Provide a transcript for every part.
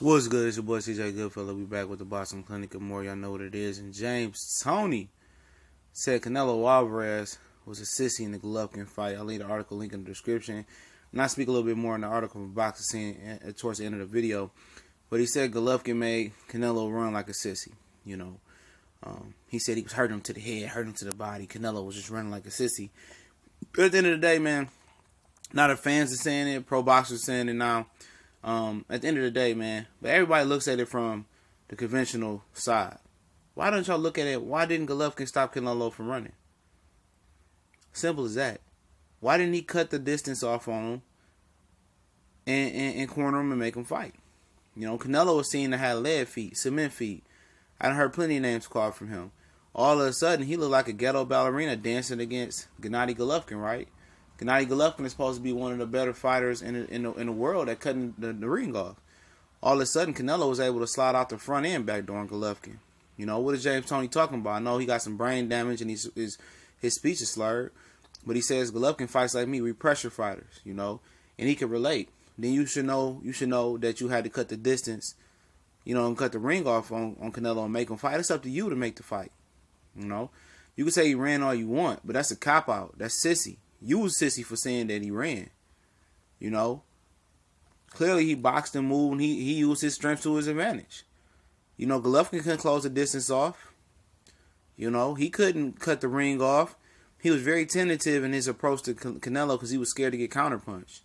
What's good? It's your boy CJ Goodfellow. We back with the Boston Clinic and more. Y'all know what it is. And James Toney said Canelo Alvarez was a sissy in the Golovkin fight. I'll leave the article link in the description. And I'll speak a little bit more in the article from boxing scene towards the end of the video. But he said Golovkin made Canelo run like a sissy. You know, he said he was hurting him to the head, hurting him to the body. Canelo was just running like a sissy. But at the end of the day, man, now the fans are saying it, pro boxers are saying it now. At the end of the day, man, but everybody looks at it from the conventional side. Why don't y'all look at it? Why didn't Golovkin stop Canelo from running? Simple as that. Why didn't he cut the distance off on him and corner him and make him fight? You know, Canelo was seen to have lead feet, cement feet. I heard plenty of names called from him. All of a sudden, he looked like a ghetto ballerina dancing against Gennady Golovkin, right? Gennady Golovkin is supposed to be one of the better fighters in the world at cutting the ring off. All of a sudden, Canelo was able to slide out the front end back during Golovkin. You know, what is James Toney talking about? I know he got some brain damage and his speech is slurred. But he says Golovkin fights like me. We pressure fighters, you know, and he can relate. Then you should know that you had to cut the distance, you know, and cut the ring off on Canelo and make him fight. It's up to you to make the fight. You know, you can say he ran all you want, but that's a cop out. That's sissy. You was sissy for saying that he ran. You know, clearly he boxed and moved, and he used his strength to his advantage. You know, Golovkin couldn't close the distance off. You know, he couldn't cut the ring off. He was very tentative in his approach to Canelo because he was scared to get counterpunched.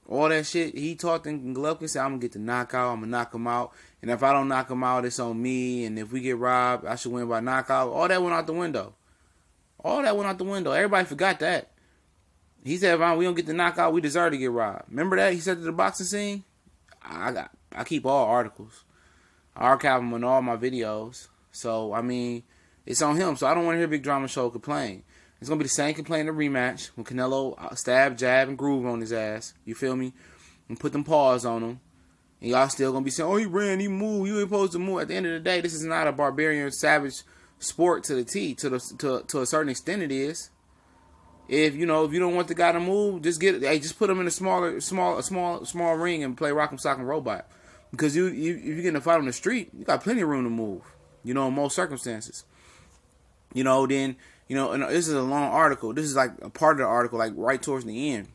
All that shit he talked, and Golovkin said, I'm going to get the knockout, I'm going to knock him out. And if I don't knock him out, it's on me. And if we get robbed, I should win by knockout. All that went out the window. All that went out the window. Everybody forgot that. He said, if we don't get the knockout, we deserve to get robbed. Remember that? He said to the boxing scene? I keep all articles. I archive them in all my videos. So, I mean, it's on him. So, I don't want to hear Big Drama Show complain. It's going to be the same complaint in the rematch when Canelo stab, jab, and groove on his ass. You feel me? And put them paws on him. And y'all still going to be saying, oh, he ran, he moved. You ain't supposed to move. At the end of the day, this is not a barbarian, savage sport to the T. To a certain extent, it is. If you don't want the guy to move, just put him in a small ring and play rock'em sock'em robot. Because if you get in a fight on the street, you got plenty of room to move. You know, in most circumstances. You know, then and this is a long article. This is like a part of the article, like right towards the end.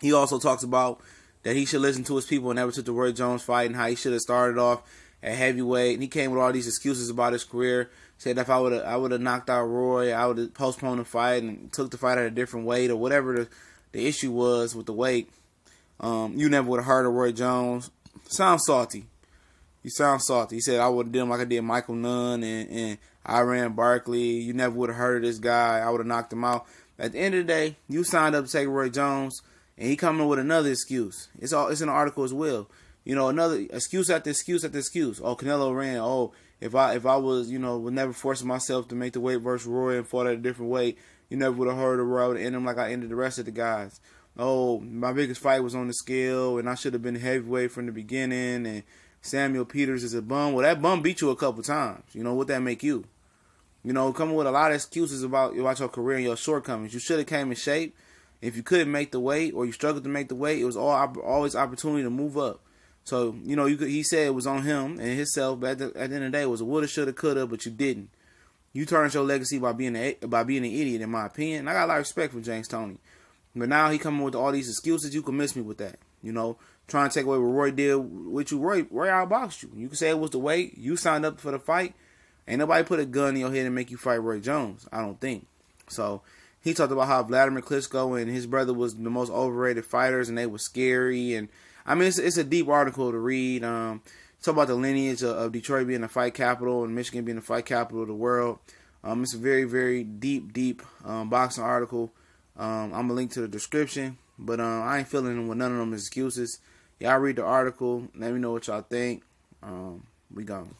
He also talks about that he should listen to his people and never took the Roy Jones fight, and how he should have started off at heavyweight. And he came with all these excuses about his career. Said if I would have knocked out Roy, I would have postponed the fight and took the fight at a different weight, or whatever the issue was with the weight. You never would have heard of Roy Jones. Sounds salty. You sound salty. He said I would have done him like I did Michael Nunn and Iran Barkley. You never would have heard of this guy. I would have knocked him out. At the end of the day, you signed up to take Roy Jones, and he coming with another excuse. It's in the article as well. You know, another excuse after excuse after excuse. Oh, Canelo ran. Oh, if I was, would never force myself to make the weight versus Roy and fought at a different weight, you never would have heard of Roy. I would have ended him like I ended the rest of the guys. Oh, my biggest fight was on the scale, and I should have been heavyweight from the beginning, and Samuel Peters is a bum. Well, that bum beat you a couple times. You know, what that make you? You know, coming with a lot of excuses about your career and your shortcomings. You should have came in shape. If you couldn't make the weight or you struggled to make the weight, it was always opportunity to move up. So, he said it was on him and himself, but at the end of the day, it was a woulda, shoulda, coulda, but you didn't. You turned your legacy by being an idiot, in my opinion. And I got a lot of respect for James Toney. But now he coming with all these excuses. You can miss me with that. Trying to take away what Roy did with you. Roy outboxed you. You can say it was the weight. You signed up for the fight. Ain't nobody put a gun in your head and make you fight Roy Jones, I don't think. So, he talked about how Vladimir Klitschko and his brother was the most overrated fighters, and they were scary. And I mean, it's a deep article to read. Talk about the lineage of Detroit being the fight capital and Michigan being the fight capital of the world. It's a very, very deep boxing article. I'm going to link to the description. But I ain't feeling with none of them excuses. Y'all read the article. Let me know what y'all think. We gone.